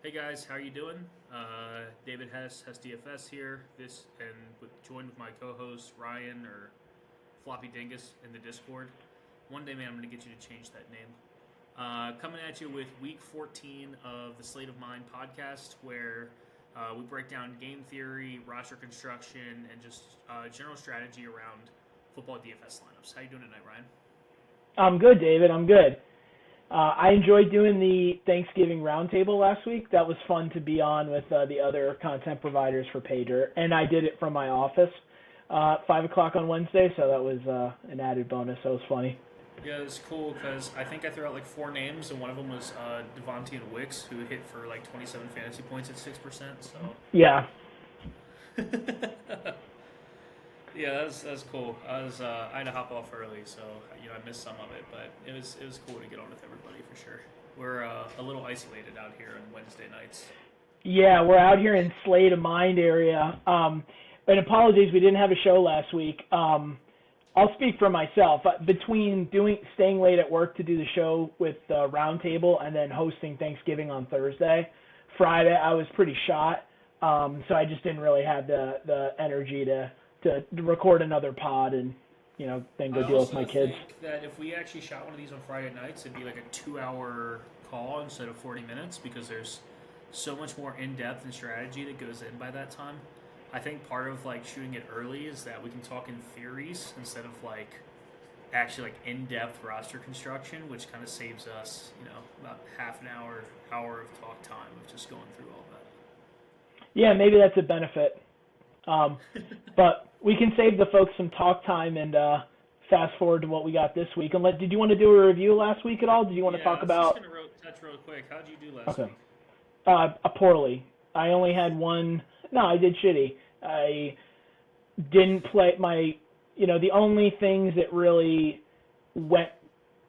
Hey guys, how you doing? David Hess DFS here. Joined with my co-host Ryan or Floppy Dingus in the Discord. One day, man, I'm gonna get you to change that name. Coming at you with week 14 of the Slate of Mine podcast, where we break down game theory, roster construction, and just general strategy around football DFS lineups. How you doing tonight, Ryan? I'm good, David. I'm good. I enjoyed doing the Thanksgiving roundtable last week. That was fun to be on with the other content providers for Paydirt, and I did it from my office 5 o'clock on Wednesday, so that was an added bonus. That was funny. Yeah, it was cool because I think I threw out like 4 names, and one of them was Devontae and Wicks, who hit for like 27 fantasy points at 6%. So yeah. Yeah, that was cool. I had to hop off early, so I missed some of it, but it was cool to get on with everybody for sure. We're a little isolated out here on Wednesday nights. Yeah, we're out here in Slate of Mind area. And apologies, we didn't have a show last week. I'll speak for myself. Between staying late at work to do the show with Roundtable and then hosting Thanksgiving on Friday I was pretty shot. So I just didn't really have the energy to record another pod and then go deal with my kids. I think that if we actually shot one of these on Friday nights, it'd be like a 2-hour call instead of 40 minutes because there's so much more in-depth and strategy that goes in by that time. I think part of like shooting it early is that we can talk in theories instead of like actually like in-depth roster construction, which kind of saves us about half an hour of talk time of just going through all that. Yeah, maybe that's a benefit. But we can save the folks some talk time and fast forward to what we got this week. And did you want to do a review last week at all? Did you want to talk about? Yeah, I was just going to touch real quick. How did you do last week? Poorly. I only had one. No, I did shitty. I didn't play my. The only things that really went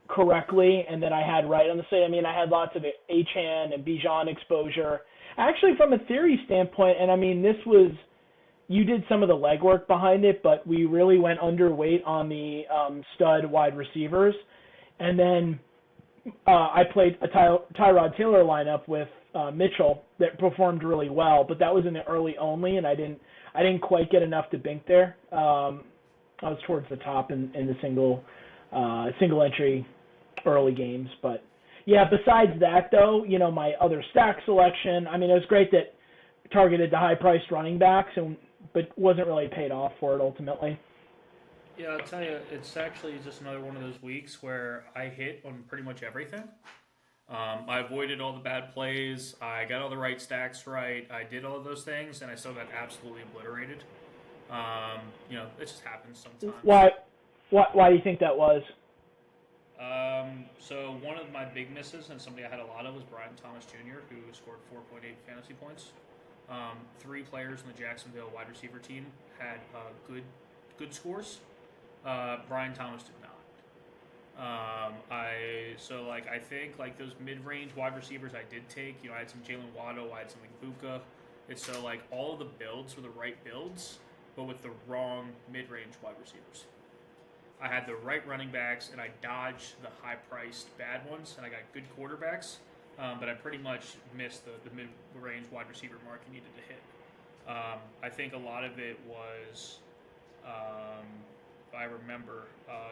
correctly and that I had right on the slate. I mean, I had lots of Achane and Bijan exposure. Actually, from a theory standpoint, and I mean, this was. You did some of the legwork behind it, but we really went underweight on the stud wide receivers. And then I played a Tyrod Taylor lineup with Mitchell that performed really well, but that was in the early only, and I didn't quite get enough to bink there. I was towards the top in the single entry early games. But yeah, besides that though, my other stack selection, I mean, it was great that targeted the high-priced running backs, but wasn't really paid off for it ultimately. Yeah, I'll tell you, it's actually just another one of those weeks where I hit on pretty much everything. I avoided all the bad plays. I got all the right stacks right. I did all of those things, and I still got absolutely obliterated. It just happens sometimes. Why do you think that was? So one of my big misses, and somebody I had a lot of, was Brian Thomas Jr., who scored 4.8 fantasy points. 3 players in the Jacksonville wide receiver team had good scores. Brian Thomas did not. I think like those mid-range wide receivers I did take. I had some Jalen Waddle, I had some Buka. It's so like all of the builds were the right builds, but with the wrong mid-range wide receivers. I had the right running backs, and I dodged the high-priced bad ones, and I got good quarterbacks. But I pretty much missed the mid-range wide receiver mark you needed to hit. I think a lot of it was, if I remember,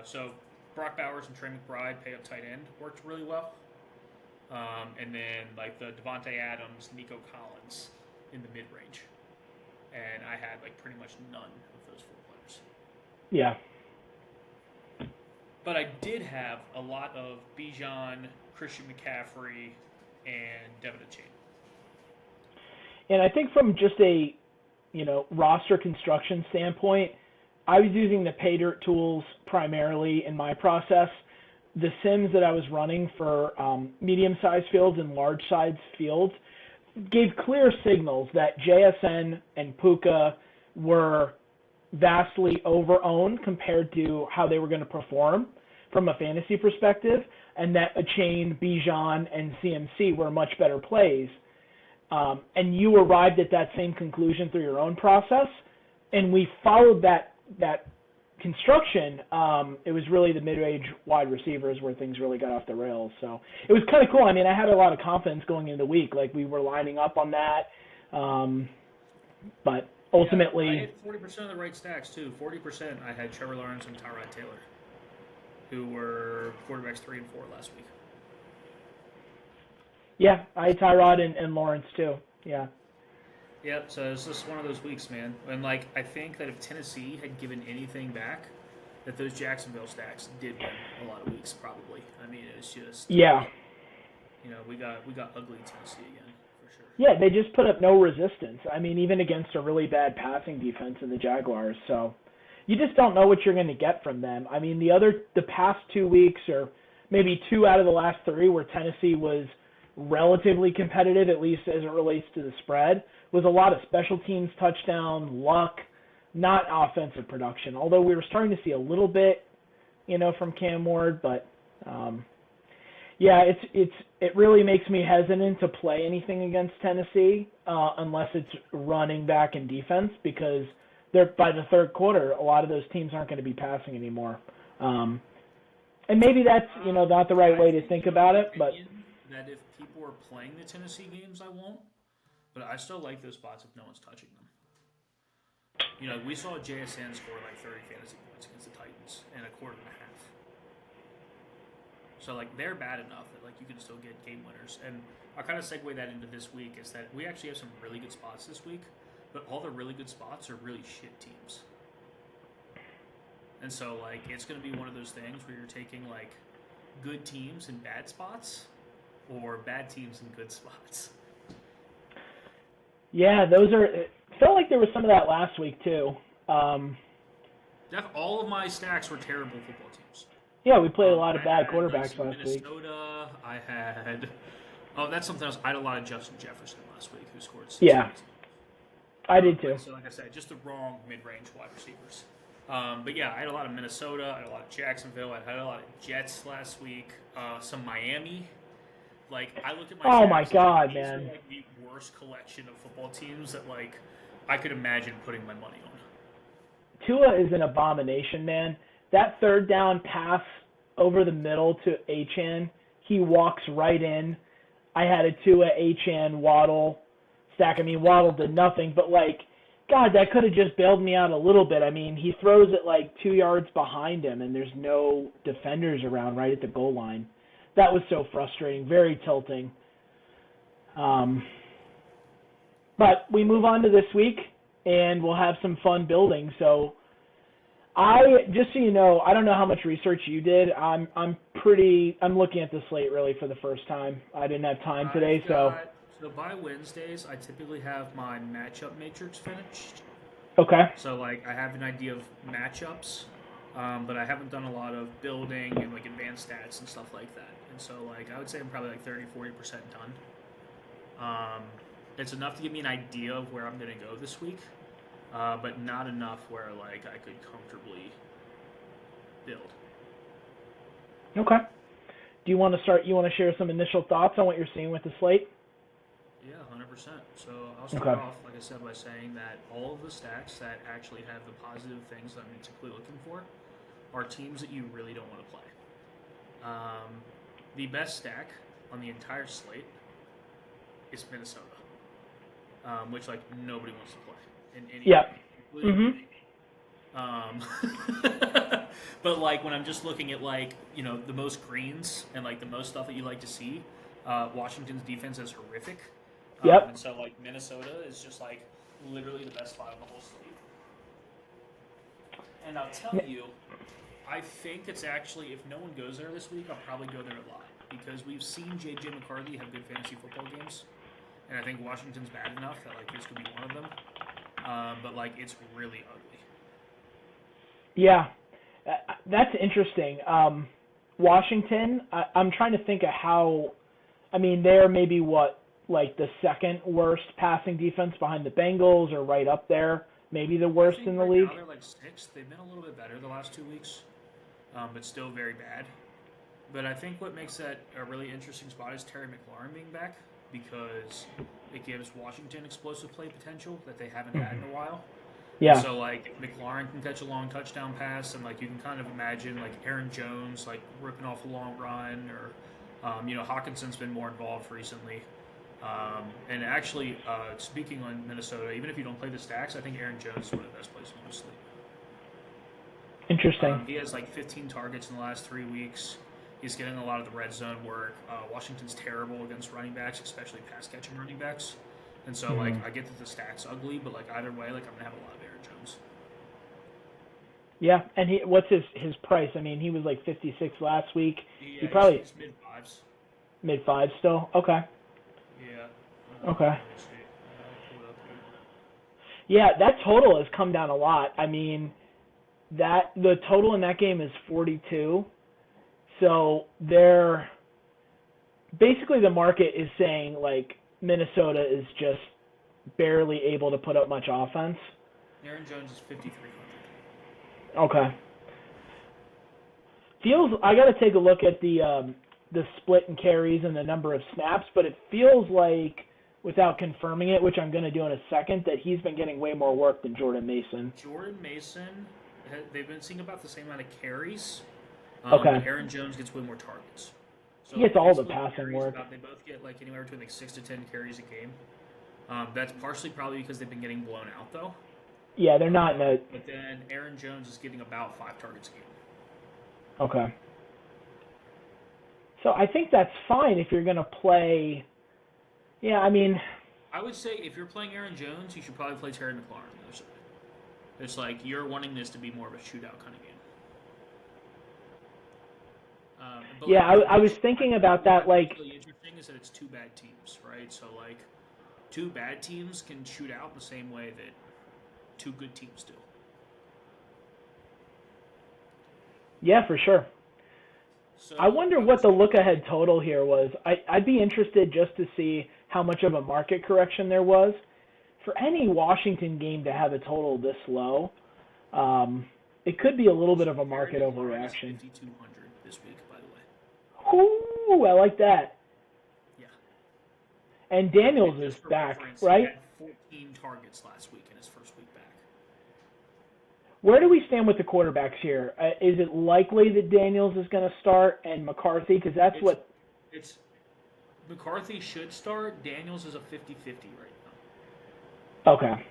so Brock Bowers and Trey McBride pay up tight end worked really well. And then like the Devontae Adams, Nico Collins in the mid-range. And I had like pretty much none of those 4 players. Yeah. But I did have a lot of Bijan, Christian McCaffrey, and Devin Achane. And I think from just a, roster construction standpoint, I was using the Paydirt tools primarily in my process. The sims that I was running for medium-sized fields and large-sized fields gave clear signals that JSN and Puka were vastly over-owned compared to how they were going to perform from a fantasy perspective, and that Achane, Bijan, and CMC were much better plays. And you arrived at that same conclusion through your own process, and we followed that construction, it was really the mid-range wide receivers where things really got off the rails. So it was kind of cool. I mean, I had a lot of confidence going into the week. Like, we were lining up on that. But ultimately... Yeah, I had 40% of the right stacks, too. 40% I had Trevor Lawrence and Tyrod Taylor, who were quarterbacks 3 and 4 last week. Yeah, I had Tyrod and Lawrence, too. Yeah. Yep, so it's just one of those weeks, man. And, like, I think that if Tennessee had given anything back, that those Jacksonville stacks did win a lot of weeks, probably. I mean, it's just... Yeah. You know, we got ugly Tennessee again, for sure. Yeah, they just put up no resistance. I mean, even against a really bad passing defense in the Jaguars. So you just don't know what you're going to get from them. I mean, the past 2 weeks, or maybe 2 out of the last 3, where Tennessee was relatively competitive, at least as it relates to the spread, was a lot of special teams touchdown, luck, not offensive production. Although we were starting to see a little bit, from Cam Ward, but yeah, it really makes me hesitant to play anything against Tennessee unless it's running back and defense, because by the third quarter, a lot of those teams aren't going to be passing anymore. And maybe that's not the right way to think about it, but that if people are playing the Tennessee games, I won't. But I still like those spots if no one's touching them. We saw JSN score like 30 fantasy points against the Titans in a quarter and a half. So, like, they're bad enough that, like, you can still get game winners. And I'll kind of segue that into this week is that we actually have some really good spots this week, but all the really good spots are really shit teams. And so, like, it's going to be one of those things where you're taking, like, good teams in bad spots or bad teams in good spots. Yeah, it felt like there was some of that last week, too. All of my stacks were terrible football teams. Yeah, we played a lot of bad quarterbacks last week. Minnesota, I had... Oh, that's something else. I had a lot of Justin Jefferson last week, who scored 6 points. I did too. So, like I said, just the wrong mid-range wide receivers. But yeah, I had a lot of Minnesota, I had a lot of Jacksonville, I had a lot of Jets last week, some Miami. Like, I look at my oh my god, these man! are, like, the worst collection of football teams that, like, I could imagine putting my money on. Tua is an abomination, man. That third down pass over the middle to Achane, he walks right in. I had a Tua, Achane, Waddle stack. I mean, Waddle did nothing, but, like, God, that could have just bailed me out a little bit. I mean, he throws it, like, 2 yards behind him, and there's no defenders around right at the goal line. That was so frustrating, very tilting. But we move on to this week, and we'll have some fun building. So just so you know, I don't know how much research you did. I'm looking at the slate really for the first time. I didn't have time today, so by Wednesdays I typically have my matchup matrix finished. Okay. So like I have an idea of matchups, but I haven't done a lot of building and like advanced stats and stuff like that. And so like I would say I'm probably like 30-40% done. It's enough to give me an idea of where I'm going to go this week. But not enough where like I could comfortably build. Okay. Do you want to start? You want to share some initial thoughts on what you're seeing with the slate? Yeah, 100%. So I'll start off, like I said, by saying that all of the stacks that actually have the positive things that I'm typically looking for are teams that you really don't want to play. The best stack on the entire slate is Minnesota, which like nobody wants to play. In any way. But like when I'm just looking at like the most greens and like the most stuff that you like to see, Washington's defense is horrific. And so like Minnesota is just like literally the best spot on the whole slate. And I'll tell you, I think it's actually, if no one goes there this week, I'll probably go there a lot because we've seen J.J. McCarthy have good fantasy football games, and I think Washington's bad enough that like this could be one of them. But like it's really ugly. Yeah, that's interesting. Washington, I'm trying to think of how. I mean, they're maybe like the second worst passing defense behind the Bengals, or right up there, maybe the worst in the league. Now they're like sixth. They've been a little bit better the last 2 weeks, but still very bad. But I think what makes that a really interesting spot is Terry McLaurin being back, because it gives Washington explosive play potential that they haven't had in a while. And Yeah. so like McLaurin can catch a long touchdown pass, and like you can kind of imagine like Aaron Jones like ripping off a long run, or Hawkinson's been more involved recently. And actually, speaking on Minnesota, even if you don't play the stacks, I think Aaron Jones is one of the best plays on the slate. Interesting. He has like 15 targets in the last 3 weeks. He's getting a lot of the red zone work. Washington's terrible against running backs, especially pass catching running backs. And so, like, I get that the stack's ugly, but like either way, like I'm gonna have a lot of Aaron Jones. Yeah, and what's his price? I mean, he was like 56 last week. Yeah, he probably he's mid fives. mid fives still. Okay. Yeah. Okay. Let me see. Pull it up here. Yeah, that total has come down a lot. I mean, the total in that game is 42. So they're basically, the market is saying like Minnesota is just barely able to put up much offense. Aaron Jones is 5,300. Okay. I got to take a look at the split in carries and the number of snaps, but it feels like, without confirming it, which I'm going to do in a second, that he's been getting way more work than Jordan Mason. Jordan Mason, they've been seeing about the same amount of carries. Okay. But Aaron Jones gets way more targets. So He gets all the basically passing work. They both get like anywhere between like 6 to 10 carries a game. That's partially probably because they've been getting blown out though. Yeah, they're not in a... But then Aaron Jones is getting about 5 targets a game. Okay. So I think that's fine if you're going to play... Yeah, I mean... I would say if you're playing Aaron Jones, you should probably play Terry McLaurin on the other side. It's like you're wanting this to be more of a shootout kind of game. Yeah, I was thinking about that, like... What's really interesting is that it's 2 bad teams, right? So, like, 2 bad teams can shoot out the same way that 2 good teams do. Yeah, for sure. So, I wonder what the look-ahead total here was. I'd be interested just to see how much of a market correction there was. For any Washington game to have a total this low, it could be a little bit of a market overreaction. 5,200 this week, by the way. Ooh, I like that. Yeah. And Daniels is back, right? He had 14 targets last week in his first week back. Where do we stand with the quarterbacks here? Is it likely that Daniels is going to start and McCarthy? Because It's McCarthy should start. Daniels is a 50-50 right now. Okay.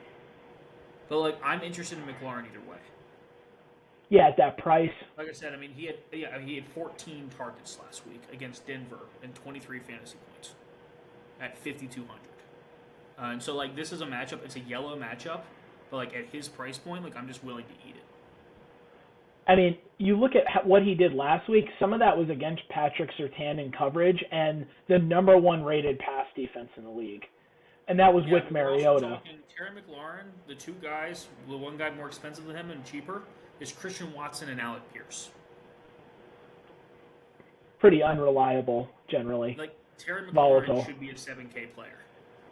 But, like, I'm interested in McLaurin either way. Yeah, at that price. Like I said, I mean, he had 14 targets last week against Denver and 23 fantasy points at 5,200. And so, like, this is a matchup. It's a yellow matchup, but like at his price point, like I'm just willing to eat it. I mean, you look at what he did last week. Some of that was against Patrick Surtain in coverage and the number 1 rated pass defense in the league, and that was with Mariota. Terry McLaurin, the 2 guys, the one guy more expensive than him and cheaper is Christian Watson and Alec Pierce. Pretty unreliable, generally. Like, Terry McLaurin Volatile. should be a 7K player.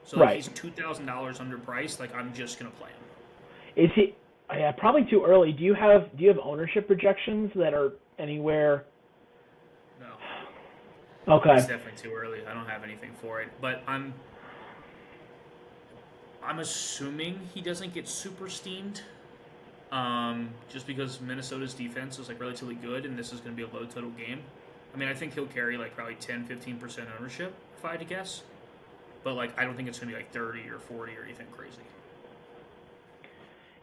So, like, Right. he's $2,000 underpriced. Like, I'm just going to play him. Is he? Yeah, probably too early. Do you have ownership projections that are anywhere? No. Okay. It's definitely too early. I don't have anything for it. But I'm assuming he doesn't get super steamed. Just because Minnesota's defense is like relatively good and this is going to be a low total game. I mean, I think he'll carry like probably 10-15% ownership if I had to guess. But like I don't think it's going to be like 30 or 40 or anything crazy.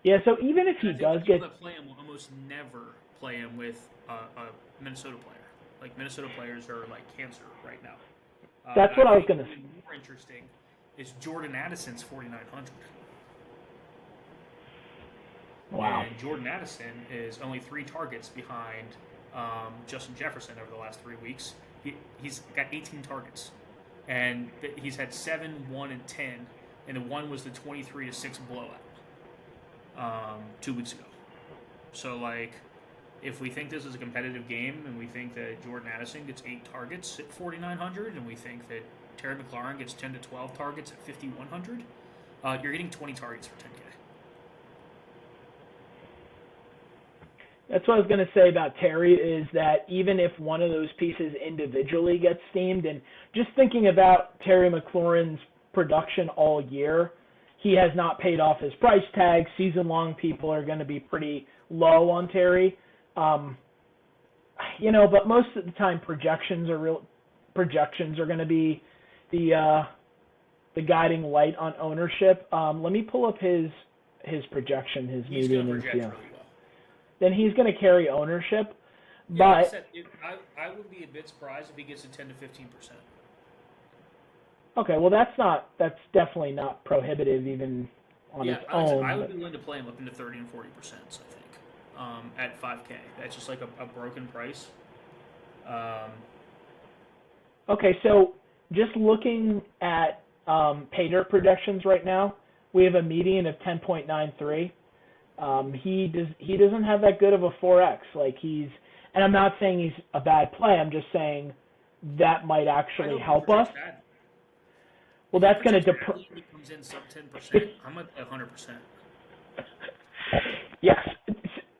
Yeah, so even if he does get... People that play him will almost never play him with a Minnesota player. Like, Minnesota players are like cancer right now. That's what I was going to say. More interesting is Jordan Addison's 4,900. Wow. And Jordan Addison is only 3 targets behind Justin Jefferson over the last 3 weeks. He's got 18 targets. And he's had 7, 1, and 10. And the one was the 23-6 blowout 2 weeks ago. So, like, if we think this is a competitive game and we think that Jordan Addison gets 8 targets at 4,900 and we think that Terry McLaurin gets 10 to 12 targets at 5,100, you're getting 20 targets for 10K. That's what I was going to say about Terry, is that even if one of those pieces individually gets steamed, and just thinking about Terry McLaurin's production all year, he has not paid off his price tag. Season-long people are going to be pretty low on Terry. But most of the time projections are going to be the guiding light on ownership. Let me pull up his projection, his median and ceiling. Really well. Then he's going to carry ownership. Yeah, but like I said, I would be a bit surprised if he gets to 10 to 15%. Okay, well that's definitely not prohibitive even on its own. I would be willing to play him up into 30 and 40%, I think, at 5K. That's just like a broken price. Okay, so just looking at Paydirt projections right now, we have a median of 10.93. He doesn't have that good of a 4x. And I'm not saying he's a bad play. I'm just saying that might actually help us. Well, that's going to he comes in sub 10%. I'm at 100%. Yes.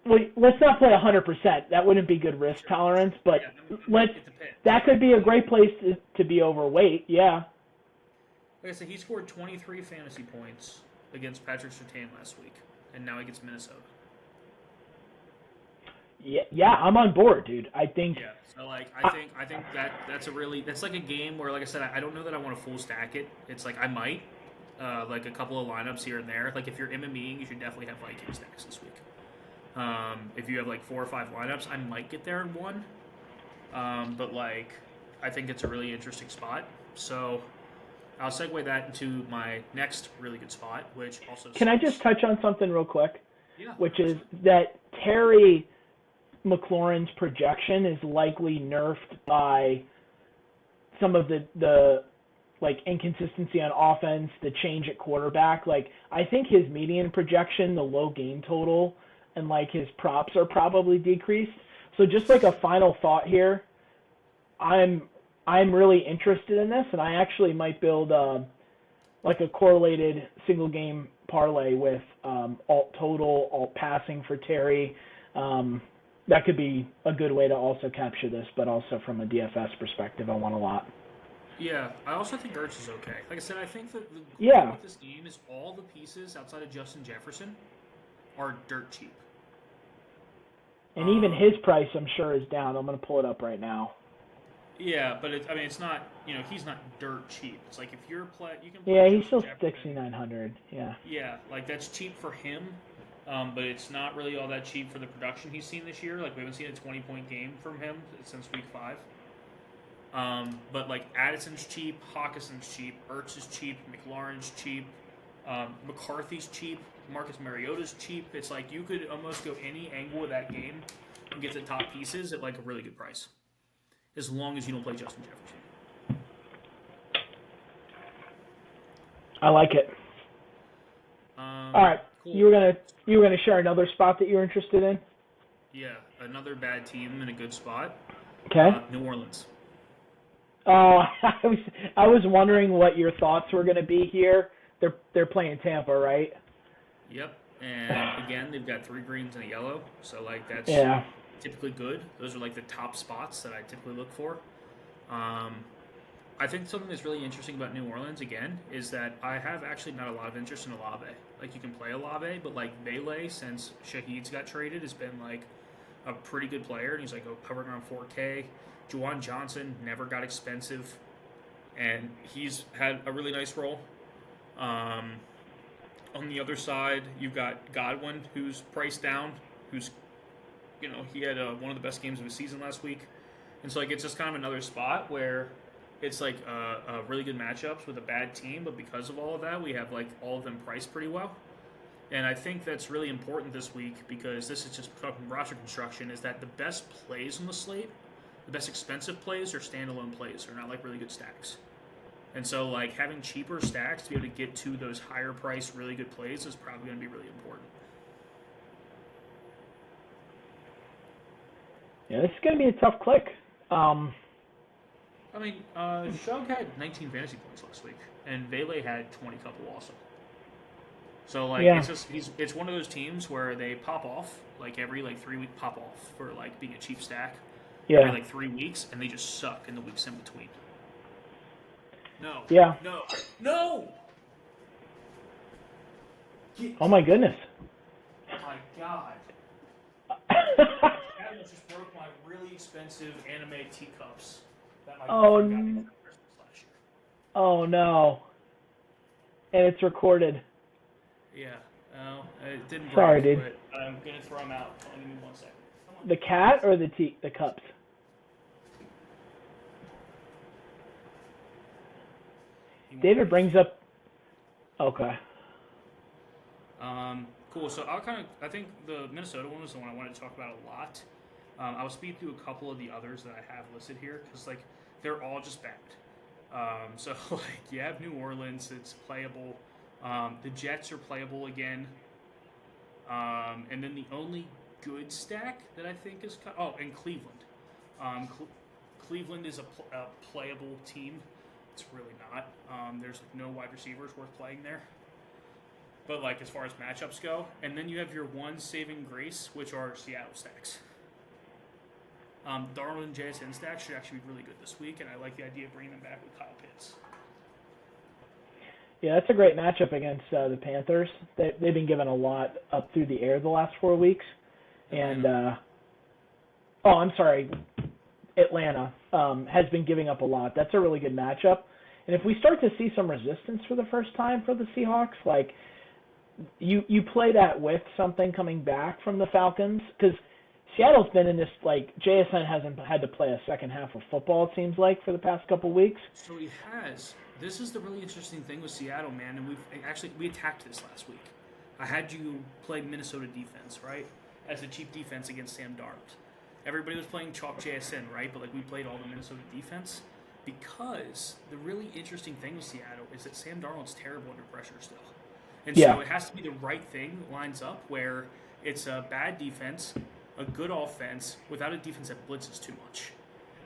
Well, let's not play 100%. That wouldn't be good risk tolerance. But that could be a great place to be overweight. Yeah. Like I said, he scored 23 fantasy points against Patrick Surtain last week, and now he gets Minnesota. Yeah, I'm on board, dude. I think. Yeah. So I think that's like a game where, like I said, I don't know that I want to full stack it. It's like I might, like a couple of lineups here and there. Like if you're MMEing, you should definitely have Viking stacks this week. If you have like 4 or 5 lineups, I might get there in one. But I think it's a really interesting spot. So I'll segue that into my next really good spot, which also. Can I just touch on something real quick? Yeah. Which is that Terry McLaurin's projection is likely nerfed by some of the inconsistency on offense, the change at quarterback. I think his median projection, the low game total, and his props are probably decreased. So just a final thought here, I'm really interested in this, and I actually might build a correlated single game parlay with alt total, alt passing for Terry. That could be a good way to also capture this, but also from a DFS perspective, I want a lot. Yeah, I also think Ertz is okay. Like I said, I think that the thing with this game is all the pieces outside of Justin Jefferson are dirt cheap. And even his price, I'm sure, is down. I'm going to pull it up right now. Yeah, but it's not, he's not dirt cheap. It's like if you're you can play. Yeah, he's still 6,900. Yeah. Yeah, that's cheap for him. But it's not really all that cheap for the production he's seen this year. We haven't seen a 20-point game from him since week 5. But Addison's cheap, Hawkinson's cheap, Ertz is cheap, McLaurin's cheap, McCarthy's cheap, Marcus Mariota's cheap. It's you could almost go any angle of that game and get the top pieces at a really good price, as long as you don't play Justin Jefferson. I like it. All right. Cool. You were gonna share another spot that you're interested in? Yeah, another bad team in a good spot. Okay. New Orleans. Oh, I was wondering what your thoughts were gonna be here. They're playing Tampa, right? Yep. And again, they've got 3 greens and a yellow, so that's typically good. Those are the top spots that I typically look for. I think something that's really interesting about New Orleans, again, is that I have actually not a lot of interest in Olave. You can play Olave, but Bailey, since Shaheed's got traded, has been a pretty good player, and he's hovering around 4K. Juwan Johnson never got expensive, and he's had a really nice role. On the other side, you've got Godwin, who's priced down, who's, he had one of the best games of his season last week. And so, it's just kind of another spot where it's a really good matchups with a bad team, but because of all of that, we have all of them priced pretty well. And I think that's really important this week because this is just talking roster construction, is that the best plays on the slate, the best expensive plays are standalone plays. They're not really good stacks. And so having cheaper stacks to be able to get to those higher priced, really good plays is probably going to be really important. Yeah, this is going to be a tough click. Shug had 19 fantasy points last week, and Vele had 20 couple also. So it's one of those teams where they pop off every 3-week pop off for being a cheap stack. Yeah. Every 3 weeks, and they just suck in the weeks in between. No. Yeah. No. Oh my goodness. Oh my God. That just broke my really expensive anime teacups that my girlfriend got me for Christmas last year. Oh no. And it's recorded. Yeah. It didn't break, Sorry, dude. but I'm gonna throw them out. Hold on, give me 1 second. The cat or the cups? David brings up. Okay. Cool. So I think the Minnesota one was the one I wanted to talk about a lot. I'll speed through a couple of the others that I have listed here because like they're all just bad. So like you have New Orleans, it's playable. The Jets are playable again. And then the only good stack that I think is and Cleveland. Cleveland is a playable team. It's really not. There's like no wide receivers worth playing there. But like as far as matchups go, and then you have your one saving grace, which are Seattle stacks. Darnold and JSN stacks should actually be really good this week, and I like the idea of bringing them back with Kyle Pitts. Yeah, that's a great matchup against the Panthers. They've been given a lot up through the air the last 4 weeks. And, I'm sorry, Atlanta has been giving up a lot. That's a really good matchup. And if we start to see some resistance for the first time for the Seahawks, like you play that with something coming back from the Falcons, because Seattle's been in this, like, JSN hasn't had to play a second half of football, it seems like, for the past couple weeks. So he has. This is the really interesting thing with Seattle, man, and we attacked this last week. I had you play Minnesota defense, right, as a cheap defense against Sam Darnold. Everybody was playing chalk JSN, right, but like we played all the Minnesota defense because the really interesting thing with Seattle is that Sam Darnold's terrible under pressure still. And so it has to be the right thing that lines up where it's a bad defense, a good offense, without a defense that blitzes too much.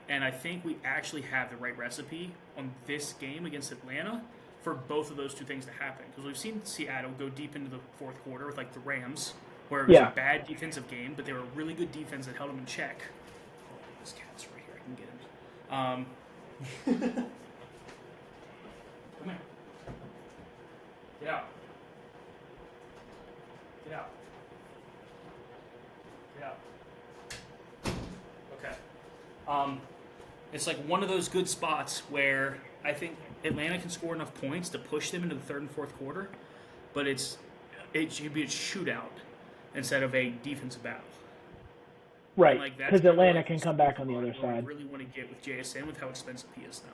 And I think we actually have the right recipe on this game against Atlanta for both of those two things to happen. Because we've seen Seattle go deep into the fourth quarter with like the Rams, where it was a bad defensive game, but they were a really good defense that held them in check. Oh, this cat's right here. I can get him. Come here. Get out. Get out. Get out. Okay. It's like one of those good spots where I think Atlanta can score enough points to push them into the third and fourth quarter, but it should be a shootout instead of a defensive battle. Right, because Atlanta can come back on the other side. I really want to get with JSN with how expensive he is now.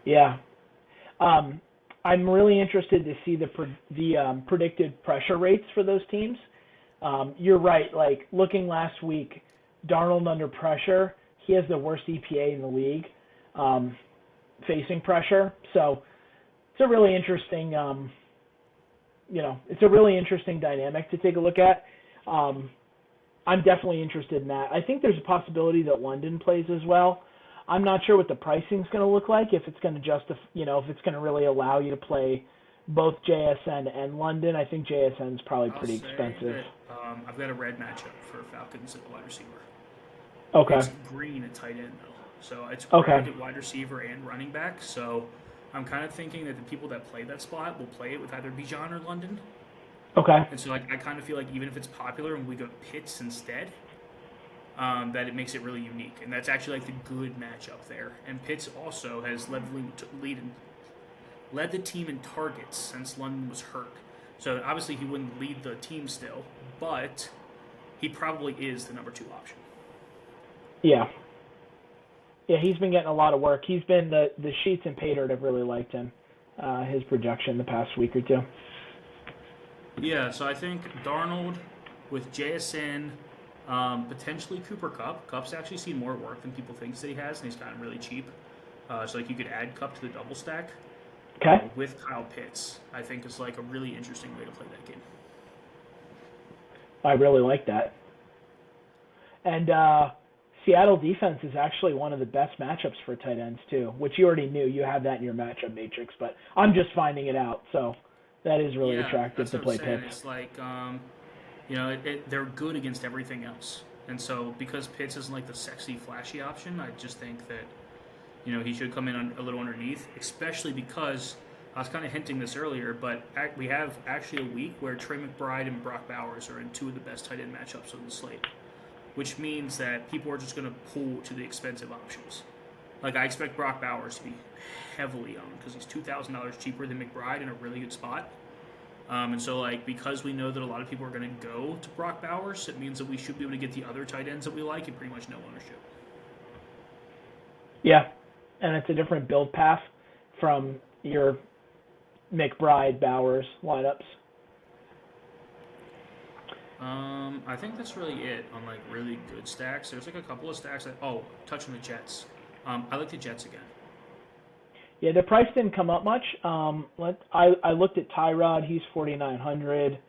Yeah. I'm really interested to see the predicted pressure rates for those teams. You're right. Like looking last week, Darnold under pressure, he has the worst EPA in the league, facing pressure. So it's a really interesting, it's a really interesting dynamic to take a look at. I'm definitely interested in that. I think there's a possibility that London plays as well. I'm not sure what the pricing is going to look like, if it's going to if it's going to really allow you to play both JSN and London. I think JSN is probably pretty expensive. That, I've got a red matchup for Falcons at wide receiver. Okay. It's green at tight end, though. So it's red at wide receiver and running back. So I'm kind of thinking that the people that play that spot will play it with either Bijan or London. Okay. And so I kind of feel like even if it's popular and we go Pitts instead, that it makes it really unique. And that's actually like the good matchup there. And Pitts also has led the team in targets since London was hurt. So obviously he wouldn't lead the team still, but he probably is the number 2 option. Yeah. Yeah, he's been getting a lot of work. He's been the Sheets and Paydirt have really liked him, his projection the past week or two. Yeah, so I think Darnold with JSN, potentially Cooper Kupp. Kupp's actually seen more work than people think that he has, and he's gotten really cheap. So like you could add Kupp to the double stack. Okay. With Kyle Pitts, I think is like a really interesting way to play that game. I really like that. And Seattle defense is actually one of the best matchups for tight ends too, which you already knew. You have that in your matchup matrix, but I'm just finding it out. So that is really attractive to play Pitts. It's like, they're good against everything else. And so because Pitts isn't like the sexy, flashy option, I just think that, he should come in a little underneath, especially because I was kind of hinting this earlier, but we have actually a week where Trey McBride and Brock Bowers are in two of the best tight end matchups on the slate, which means that people are just going to pull to the expensive options. Like, I expect Brock Bowers to be heavily owned because he's $2,000 cheaper than McBride in a really good spot. And so, like, because we know that a lot of people are going to go to Brock Bowers, it means that we should be able to get the other tight ends that we like at pretty much no ownership. Yeah, and it's a different build path from your McBride Bowers lineups. I think that's really it on, like, really good stacks. There's, like, a couple of stacks that... Oh, touch on the Jets. I like the Jets again. Yeah, the price didn't come up much. I looked at Tyrod. He's 4,900.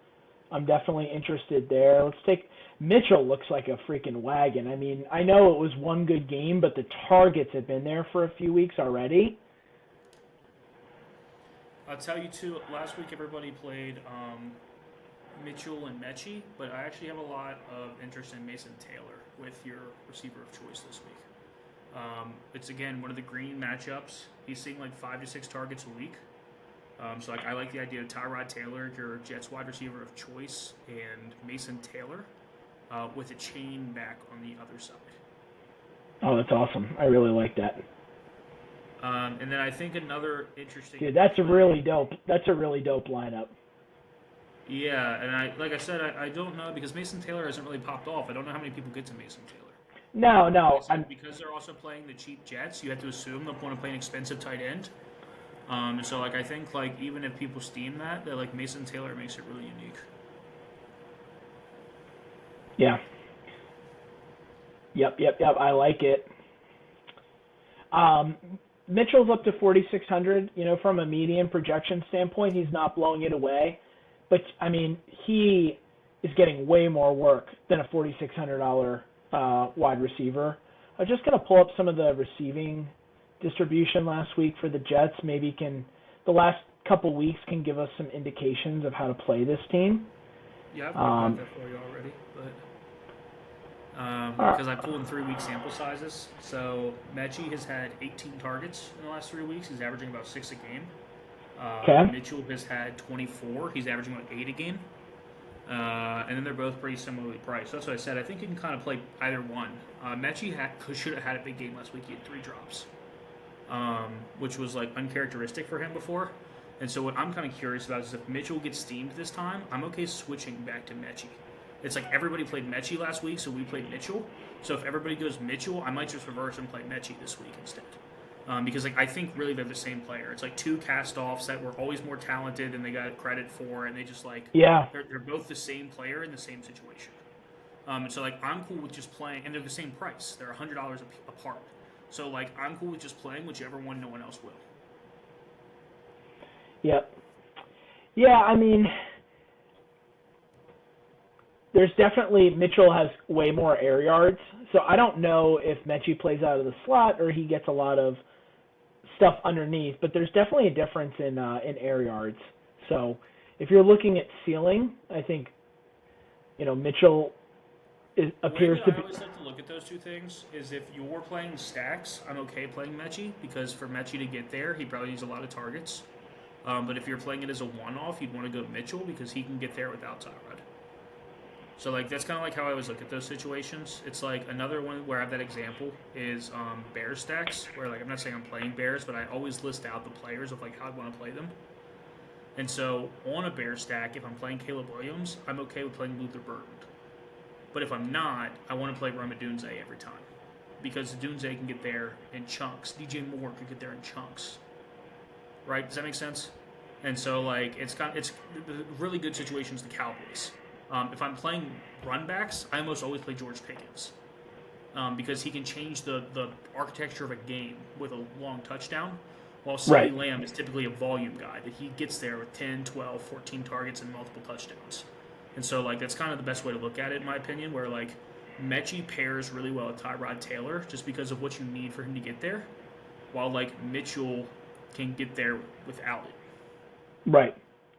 I'm definitely interested there. Let's take Mitchell. Looks like a freaking wagon. I mean, I know it was one good game, but the targets have been there for a few weeks already. I'll tell you, too, last week everybody played Mitchell and Mechie, but I actually have a lot of interest in Mason Taylor with your receiver of choice this week. It's, again, one of the green matchups. He's seeing like 5 to 6 targets a week. So like I like the idea of Tyrod Taylor, your Jets wide receiver of choice, and Mason Taylor with a chain back on the other side. Oh, that's awesome. I really like that. And then I think another interesting... Dude, that's a really dope lineup. Yeah, and I don't know, because Mason Taylor hasn't really popped off. I don't know how many people get to Mason Taylor. No. Because they're also playing the cheap Jets, you have to assume they'll want to play an expensive tight end. So like I think like even if people steam that like Mason Taylor makes it really unique. Yeah. Yep. I like it. Mitchell's up to 4,600. You know, from a median projection standpoint, he's not blowing it away. But I mean, he is getting way more work than a $4,600 wide receiver. I'm just going to pull up some of the receiving distribution last week for the Jets. Maybe the last couple weeks can give us some indications of how to play this team. Yeah, I've got that for you already, but because I pulled in 3-week sample sizes. So Mechie has had 18 targets in the last 3 weeks. He's averaging about 6 a game. Okay. Mitchell has had 24. He's averaging about 8 a game. And then they're both pretty similarly priced. So that's what I said. I think you can kind of play either one. Mechie should have had a big game last week. He had 3 drops, which was like uncharacteristic for him before. And so what I'm kind of curious about is if Mitchell gets steamed this time, I'm okay switching back to Mechie. It's like everybody played Mechie last week, so we played Mitchell. So if everybody goes Mitchell, I might just reverse and play Mechie this week instead. Because like I think really they're the same player. It's like 2 cast-offs that were always more talented than they got credit for, and they just like they're both the same player in the same situation. And so like I'm cool with just playing, and they're the same price. They're $100 apart. So like I'm cool with just playing whichever one no one else will. Yep. Yeah, I mean, there's definitely Mitchell has way more air yards, so I don't know if Mechie plays out of the slot or he gets a lot of stuff underneath, but there's definitely a difference in air yards. So if you're looking at ceiling, I think Mitchell appears to be. I always like to look at those two things is if you're playing stacks, I'm okay playing Mechie because for Mechie to get there, he probably needs a lot of targets. But if you're playing it as a one-off, you'd want to go Mitchell because he can get there without Tyrod. So like that's kind of like how I always look at those situations. It's like another one where I have that example is Bears stacks, where like I'm not saying I'm playing Bears, but I always list out the players of like how I want to play them. And so on a Bears stack, if I'm playing Caleb Williams, I'm okay with playing Luther Burden. But if I'm not, I want to play Rome Odunze every time because Odunze can get there in chunks. DJ Moore could get there in chunks. Right? Does that make sense? And so like it's really good situations the Cowboys. If I'm playing run backs, I almost always play George Pickens because he can change the architecture of a game with a long touchdown, while CeeDee Lamb is typically a volume guy that he gets there with 10, 12, 14 targets and multiple touchdowns. And so like that's kind of the best way to look at it in my opinion, where like Mechie pairs really well with Tyrod Taylor just because of what you need for him to get there, while like Mitchell can get there without it. Right.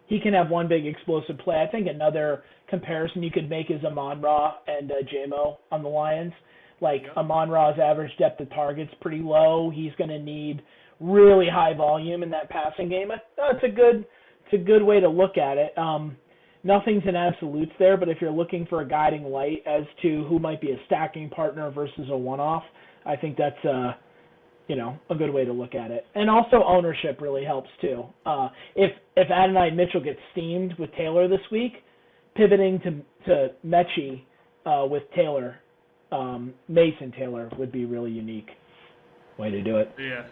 He can have one big explosive play. I think another comparison you could make is Amon-Ra and J-Mo on the Lions. Like Amon-Ra's average depth of target's pretty low. He's going to need really high volume in that passing game. It's a good way to look at it. Nothing's in absolutes there, but if you're looking for a guiding light as to who might be a stacking partner versus a one-off, I think that's a good way to look at it. And also ownership really helps too. If Adonai Mitchell gets steamed with Taylor this week, pivoting to Mechie with Taylor, Mason Taylor would be really unique way to do it. Yeah.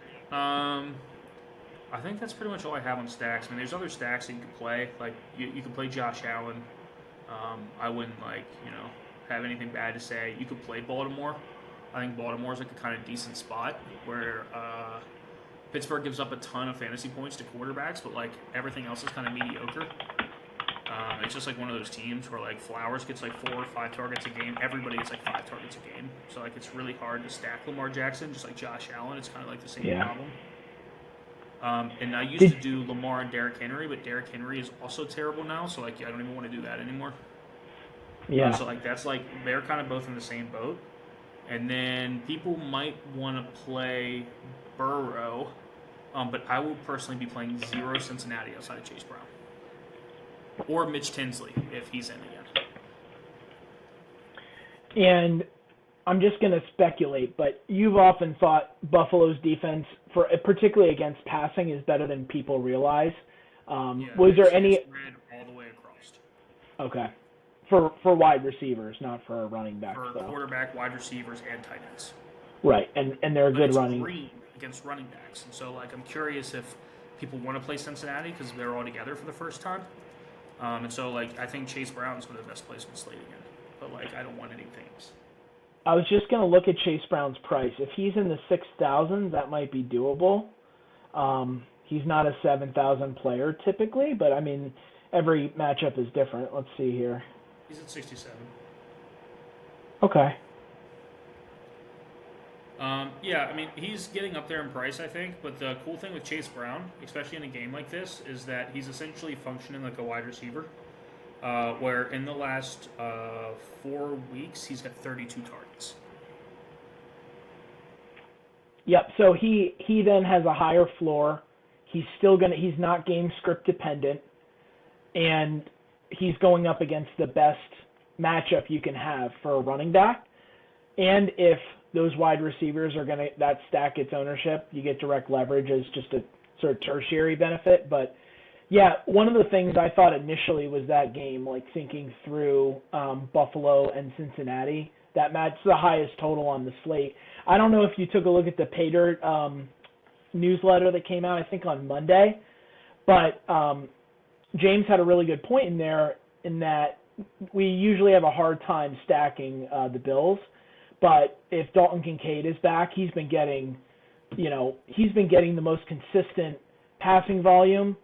I think that's pretty much all I have on stacks. I mean, there's other stacks that you can play. Like, you can play Josh Allen. I wouldn't, have anything bad to say. You could play Baltimore. I think Baltimore's a kind of decent spot where Pittsburgh gives up a ton of fantasy points to quarterbacks, but, everything else is kind of mediocre. It's just, one of those teams where, Flowers gets, 4 or 5 targets a game. Everybody gets, 5 targets a game. So, it's really hard to stack Lamar Jackson, just like Josh Allen. It's kind of, the same problem. And I used to do Lamar and Derrick Henry, but Derrick Henry is also terrible now, so I don't even want to do that anymore. Yeah. So that's they're kind of both in the same boat. And then people might want to play Burrow, but I will personally be playing 0 Cincinnati outside of Chase Brown. Or Mitch Tinsley, if he's in again. And I'm just going to speculate, but you've often thought Buffalo's defense, particularly against passing, is better than people realize. Was there any spread all the way across? Okay, for wide receivers, not for running backs. For quarterback, wide receivers, and tight ends. Right, and they're a good running green against running backs, and so I'm curious if people want to play Cincinnati because they're all together for the first time. And so I think Chase Brown's one of the best plays on Slate again, but I don't want any things. I was just going to look at Chase Brown's price. If he's in the 6,000, that might be doable. He's not a 7,000 player typically, but every matchup is different. Let's see here. He's at 67. Okay. He's getting up there in price, I think. But the cool thing with Chase Brown, especially in a game like this, is that he's essentially functioning like a wide receiver. Where in the last 4 weeks, he's got 32 targets. Yep. So he then has a higher floor. He's not game script dependent, and he's going up against the best matchup you can have for a running back. And if those wide receivers are that stack gets ownership, you get direct leverage as just a sort of tertiary benefit. But yeah, one of the things I thought initially was that game, thinking through Buffalo and Cincinnati, that match the highest total on the slate. I don't know if you took a look at the Paydirt newsletter that came out, I think, on Monday, but James had a really good point in there in that we usually have a hard time stacking the Bills, but if Dalton Kincaid is back, he's been getting the most consistent passing volume.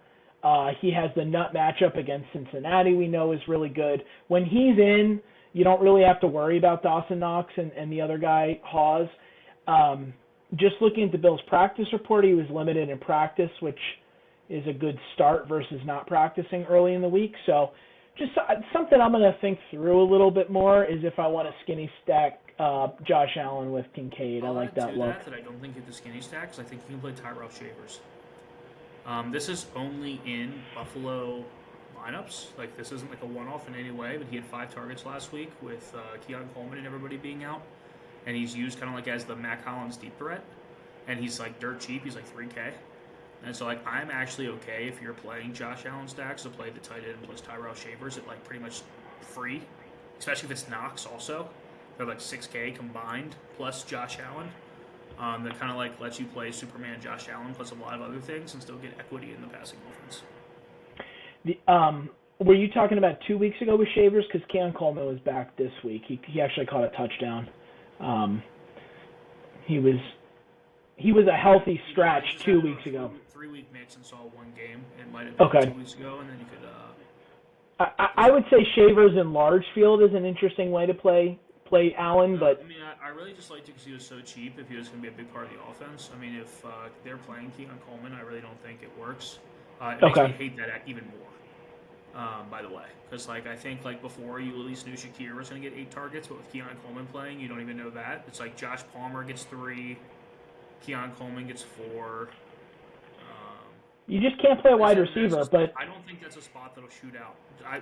He has the nut matchup against Cincinnati we know is really good. When he's in, you don't really have to worry about Dawson Knox and the other guy, Hawes. Just looking at the Bills' practice report, he was limited in practice, which is a good start versus not practicing early in the week. So just something I'm going to think through a little bit more is if I want to skinny stack Josh Allen with Kincaid. I like that look. I don't think it's the skinny stack because I think you can play Tyrell Shavers. This is only in Buffalo lineups. This isn't a one-off in any way, but he had 5 targets last week with Keon Coleman and everybody being out. And he's used kind of as the Mac Hollins deep threat. And he's dirt cheap. He's $3K. And so I'm actually okay if you're playing Josh Allen stacks to play the tight end plus Tyrell Shavers at pretty much free. Especially if it's Knox also. They're $6K combined plus Josh Allen. That kind of lets you play Superman Josh Allen plus a lot of other things and still get equity in the passing offense. Were you talking about 2 weeks ago with Shavers? Because Keon Coleman was back this week. He actually caught a touchdown. He was a healthy scratch 2 weeks ago. 3-week mix and saw 1 game. It might have been 2 weeks ago, and then you could. I would say Shavers in large field is an interesting way to play Allen, but I really just liked it because he was so cheap. If he was going to be a big part of the offense, if they're playing Keon Coleman, I really don't think it works. It makes me hate that even more. By the way, because I think before you at least knew Shakir was going to get 8 targets, but with Keon Coleman playing, you don't even know that. It's Josh Palmer gets 3, Keon Coleman gets 4, You just can't play a wide That's receiver, just, but I don't think that's a spot that'll shoot out.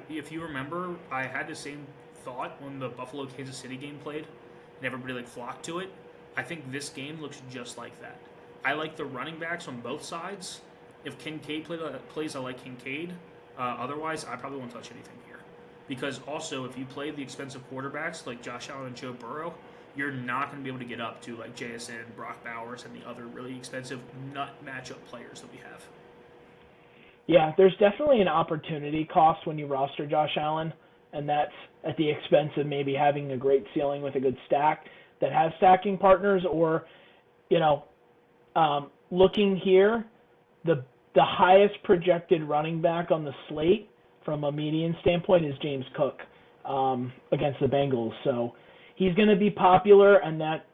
If you remember, I had the same thought when the Buffalo Kansas City game played, and everybody like flocked to it. I think this game looks just like that. I like the running backs on both sides. If Kincaid plays, I like Kincaid. Otherwise, I probably won't touch anything here. Because also, if you play the expensive quarterbacks like Josh Allen and Joe Burrow, you're not going to be able to get up to like JSN, Brock Bowers, and the other really expensive nut matchup players that we have. yeah, there's definitely an opportunity cost when you roster Josh Allen, and that's at the expense of maybe having a great ceiling with a good stack that has stacking partners, or, you know, looking here, the highest projected running back on the slate from a median standpoint is James Cook against the Bengals. So he's going to be popular, and that,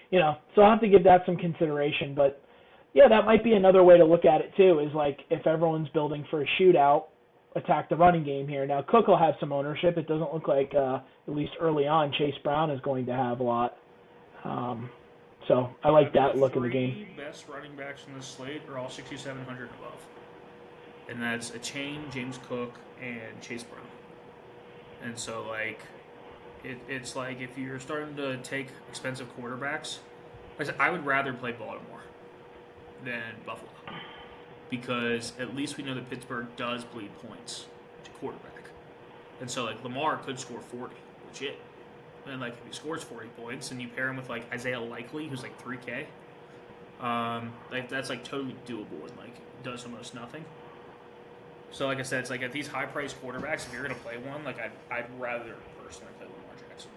you know, so I'll have to give that some consideration. But yeah, that might be another way to look at it too, is like if everyone's building for a shootout, attack the running game here. Now Cook will have some ownership. It doesn't look like, at least early on, Chase Brown is going to have a lot. So I like that look of the game. The best running backs in the slate are all 6,700 and above. And that's a Chain, James Cook, and Chase Brown. And so, like, it's like if you're starting to take expensive quarterbacks, I would rather play Baltimore than Buffalo. Because at least we know that Pittsburgh does bleed points to quarterback. And so, like, Lamar could score 40, legit. And, like, if he scores 40 points and you pair him with, like, Isaiah Likely, who's, like, 3K, like, that's, like, totally doable and, like, does almost nothing. So, like I said, it's like at these high-priced quarterbacks, if you're going to play one, like, I'd rather personally play Lamar Jackson.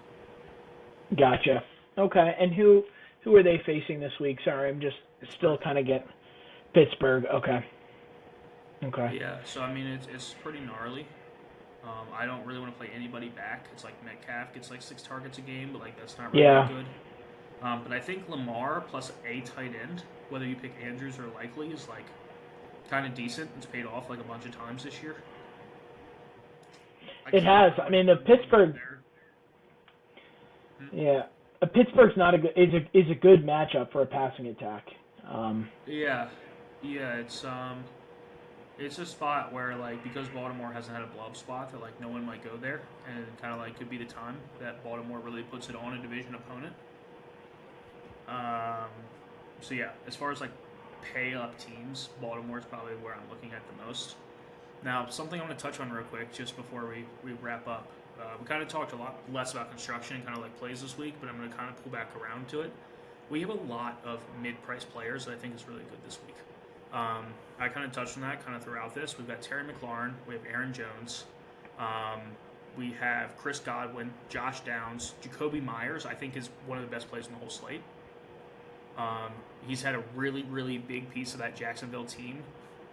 Gotcha. Okay, and who are they facing this week? Sorry, I'm just still kind of getting Pittsburgh. Okay. Yeah, so, I mean, it's pretty gnarly. I don't really want to play anybody back. It's like Metcalf gets like 6 targets a game, but like that's not really good. But I think Lamar plus a tight end, whether you pick Andrews or Likely, is like kind of decent. It's paid off like a bunch of times this year. It has. I mean, the Pittsburgh. Yeah, Pittsburgh's not a good is a good matchup for a passing attack. Yeah, it's a spot where, like, because Baltimore hasn't had a blow-up spot, that, like, no one might go there, and it kind of, like, could be the time that Baltimore really puts it on a division opponent. So, yeah, as far as, like, pay-up teams, Baltimore's probably where I'm looking at the most. Now, something I want to touch on real quick just before we wrap up. We kind of talked a lot less about construction and kind of, like, plays this week, but I'm going to kind of pull back around to it. We have a lot of mid-price players that I think is really good this week. I kind of touched on that kind of throughout this. We've got Terry McLaurin. We have Aaron Jones. We have Chris Godwin, Josh Downs. Jacoby Myers, I think, is one of the best players in the whole slate. He's had a really, really big piece of that Jacksonville team.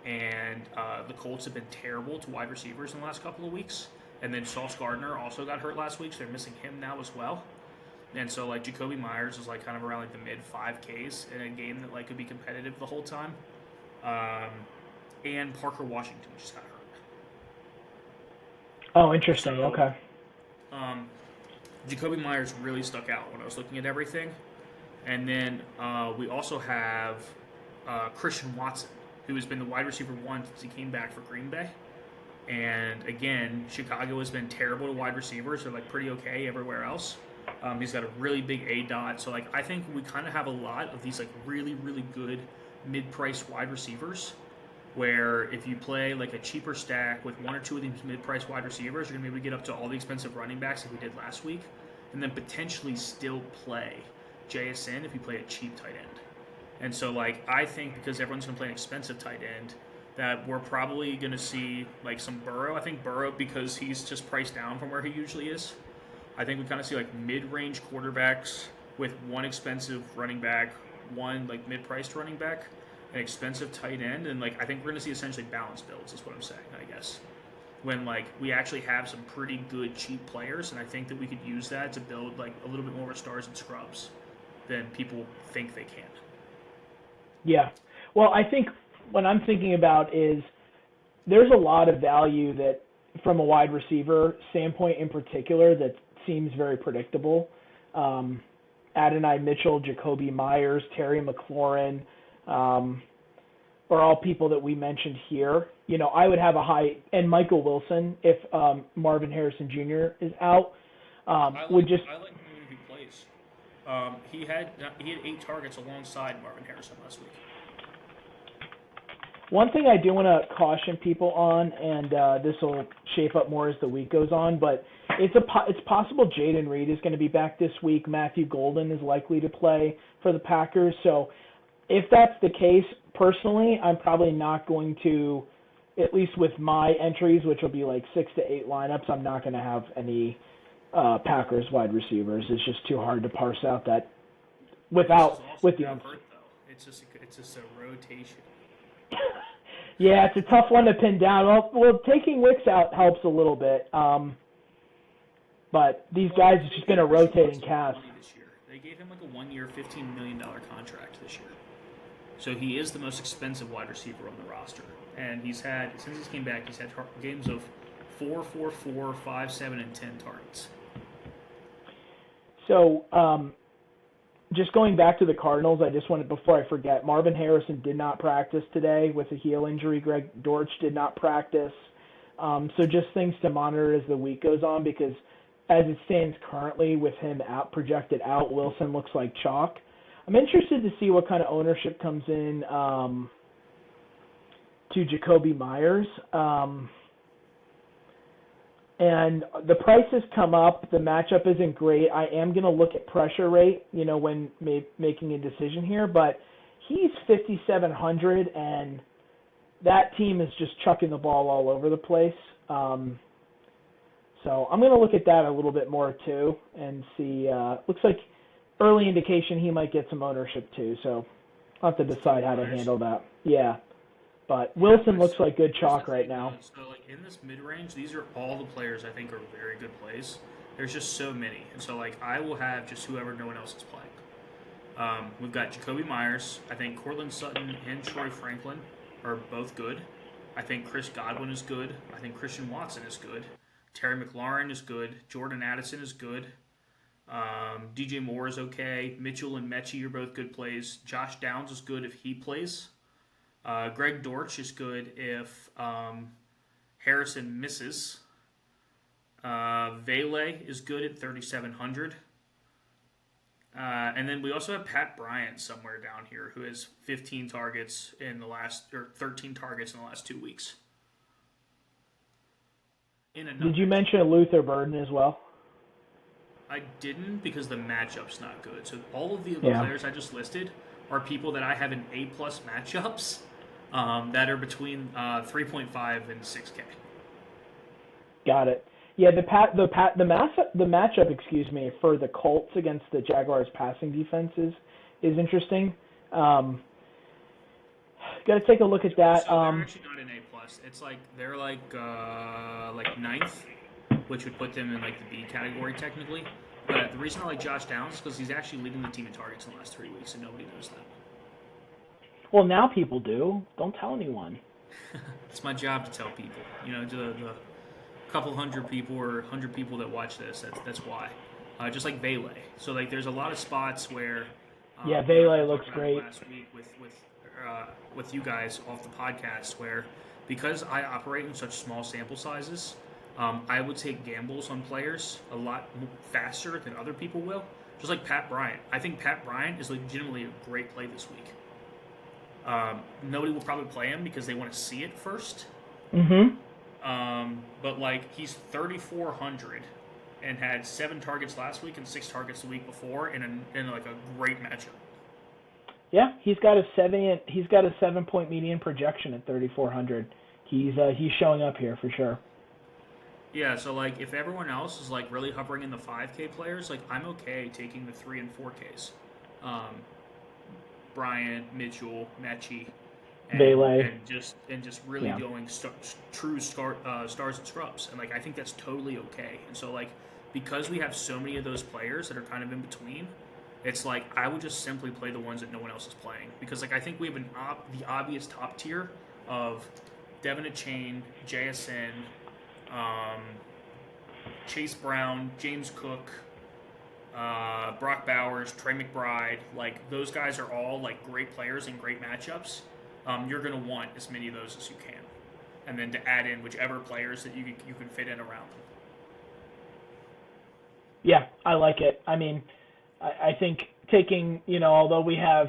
And the Colts have been terrible to wide receivers in the last couple of weeks. And then Sauce Gardner also got hurt last week, so they're missing him now as well. And so, like, Jacoby Myers is, like, kind of around, like, the mid-5Ks in a game that, like, could be competitive the whole time. And Parker Washington just got hurt. Oh, interesting. So, okay. Jacoby Myers really stuck out when I was looking at everything. And then we also have Christian Watson, who has been the wide receiver 1 since he came back for Green Bay. And, again, Chicago has been terrible to wide receivers. They're, like, pretty okay everywhere else. He's got a really big A-dot. So, like, I think we kind of have a lot of these, like, really, really good mid-priced wide receivers where if you play, like, a cheaper stack with 1 or 2 of these mid-priced wide receivers, you're going to be able to get up to all the expensive running backs like we did last week, and then potentially still play JSN if you play a cheap tight end. And so, like, I think because everyone's going to play an expensive tight end, that we're probably going to see, like, some Burrow. I think Burrow, because he's just priced down from where he usually is, I think we kind of see, like, mid-range quarterbacks with 1 expensive running back, 1, like, mid-priced running back, an expensive tight end, and, like, I think we're going to see essentially balanced builds is what I'm saying, I guess. When, like, we actually have some pretty good cheap players, and I think that we could use that to build, like, a little bit more stars and scrubs than people think they can. Yeah. Well, I think what I'm thinking about is there's a lot of value that, from a wide receiver standpoint in particular, that seems very predictable. Adonai Mitchell, Jacoby Myers, Terry McLaurin, are all people that we mentioned here. You know, I would have a high, and Michael Wilson if Marvin Harrison Jr. is out. I like him if he plays. He had 8 targets alongside Marvin Harrison last week. One thing I do want to caution people on, and this will shape up more as the week goes on, but it's possible Jaden Reed is going to be back this week. Matthew Golden is likely to play for the Packers. So if that's the case, personally, I'm probably not going to, at least with my entries, which will be like 6 to 8 lineups, I'm not going to have any Packers wide receivers. It's just too hard to parse out that with the. It's just a rotation. Yeah, it's a tough one to pin down. Well, taking Wicks out helps a little bit. But these guys, it's just been a rotating cast. They gave him like a 1-year, $15 million contract this year. So he is the most expensive wide receiver on the roster. And he's had, since he came back, he's had games of 4, 4, 4, 5, 7, and 10 targets. So, just going back to the Cardinals, I just wanted, before I forget, Marvin Harrison did not practice today with a heel injury. Greg Dortch did not practice. So just things to monitor as the week goes on, because as it stands currently with him projected out, Wilson looks like chalk. I'm interested to see what kind of ownership comes in to Jacoby Myers. And the prices come up. The matchup isn't great. I am going to look at pressure rate, when making a decision here. But he's 5,700, and that team is just chucking the ball all over the place. So I'm going to look at that a little bit more too and see. Looks like early indication he might get some ownership too. So I'll have to decide how to handle that. Yeah. But Wilson looks like good chalk right now. So, in this mid-range, these are all the players I think are very good plays. There's just so many. And so, I will have just whoever no one else is playing. We've got Jacoby Myers. I think Cortland Sutton and Troy Franklin are both good. I think Chris Godwin is good. I think Christian Watson is good. Terry McLaurin is good. Jordan Addison is good. DJ Moore is okay. Mitchell and Mechie are both good plays. Josh Downs is good if he plays. Greg Dortch is good if Harrison misses. Vele is good at 3,700. And then we also have Pat Bryant somewhere down here who has 13 targets in the last 2 weeks. Did you mention Luther Burden as well? I didn't, because the matchup's not good. So all of the players I just listed are people that I have in A+ matchups. That are between 3.5 and 6K. Got it. Yeah, the matchup, for the Colts against the Jaguars' passing defenses is interesting. Got to take a look at that. So they're actually not in A+. It's they're ninth, which would put them in the B category technically. But the reason I like Josh Downs is because he's actually leading the team in targets in the last 3 weeks, and nobody knows that. Well, now people do. Don't tell anyone. It's my job to tell people. To the couple hundred people or 100 people that watch this, that's why. Just like Vele. So there's a lot of spots where. Vele looks great. Last week with you guys off the podcast, where because I operate in such small sample sizes, I would take gambles on players a lot faster than other people will. Just like Pat Bryant. I think Pat Bryant is legitimately a great play this week. Nobody will probably play him because they want to see it first. Mm-hmm. But he's 3,400 and had 7 targets last week and 6 targets the week before in a great matchup. Yeah, he's got a 7-point median projection at 3,400. He's showing up here for sure. Yeah, so if everyone else is really hovering in the 5K players, I'm okay taking the 3 and 4Ks. Bryant, Mitchell, Mechie, and just really going true stars and scrubs, and I think that's totally okay. And so because we have so many of those players that are kind of in between, it's I would just simply play the ones that no one else is playing, because I think we have the obvious top tier of Devin Achane, JSN, Chase Brown, James Cook, Brock Bowers, Trey McBride. Those guys are all great players and great matchups. you're going to want as many of those as you can, and then to add in whichever players that you can fit in around them. Yeah, I like it. I mean, I think taking, although we have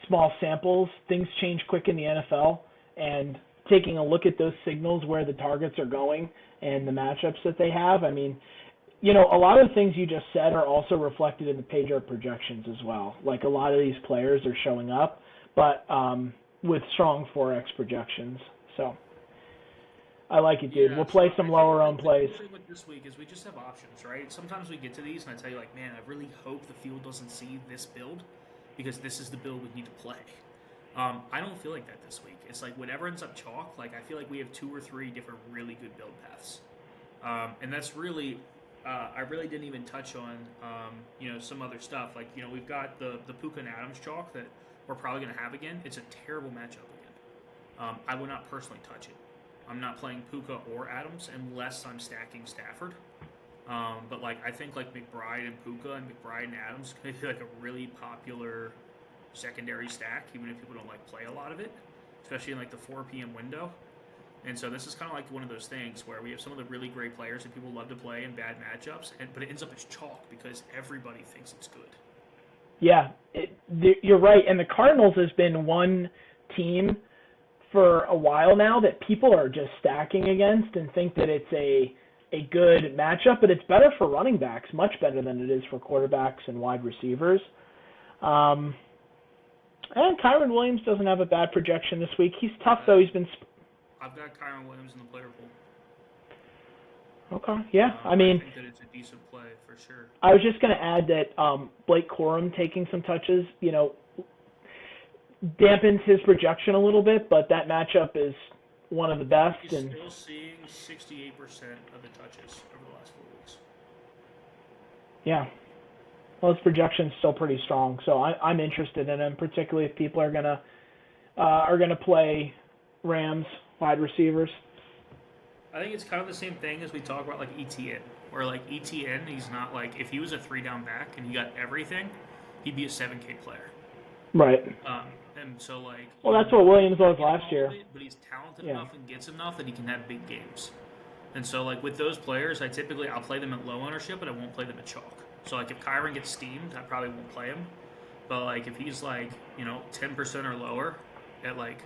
small samples, things change quick in the NFL, and taking a look at those signals where the targets are going and the matchups that they have, I mean, a lot of the things you just said are also reflected in the Paydirt projections as well. Like a lot of these players are showing up, but with strong Forex projections. So I like it, dude. Yeah, We'll so play some I lower think owned the plays. cool thing with this week is we just have options, right? Sometimes we get to these and I tell you, like, man, I really hope the field doesn't see this build because this is the build we need to play. I don't feel like that this week. It's like whatever ends up chalk, like I feel like we have 2 or 3 different really good build paths. And that's really, I really didn't even touch on, some other stuff. Like, we've got the Puka and Adams chalk that we're probably going to have again. It's a terrible matchup again. I would not personally touch it. I'm not playing Puka or Adams unless I'm stacking Stafford. But like I think like McBride and Puka and McBride and Adams could be like a really popular secondary stack, even if people don't like play a lot of it, especially in like the 4 p.m. window. And so this is kind of like one of those things where we have some of the really great players that people love to play in bad matchups, but it ends up as chalk because everybody thinks it's good. Yeah, you're right. And the Cardinals has been one team for a while now that people are just stacking against and think that it's a good matchup, but it's better for running backs, much better than it is for quarterbacks and wide receivers. And Kyron Williams doesn't have a bad projection this week. He's tough, though. I've got Kyron Williams in the player pool. Okay, yeah. I mean, I think that it's a decent play for sure. I was just going to add that Blake Corum taking some touches, dampens his projection a little bit, but that matchup is one of the best. He's still seeing 68% of the touches over the last 4 weeks. Yeah. Well, his projection's still pretty strong, so I'm interested in him, particularly if people are gonna play Rams wide receivers. I think it's kind of the same thing as we talk about like ETN, where like ETN, he's not like if he was a 3-down back and he got everything, he'd be a 7K player. Right. And so like. Well, that's what Williams was last year. But he's talented enough and gets enough that he can have big games. And so like with those players, I'll play them at low ownership, but I won't play them at chalk. So like if Kyron gets steamed, I probably won't play him. But like if he's like 10% or lower at like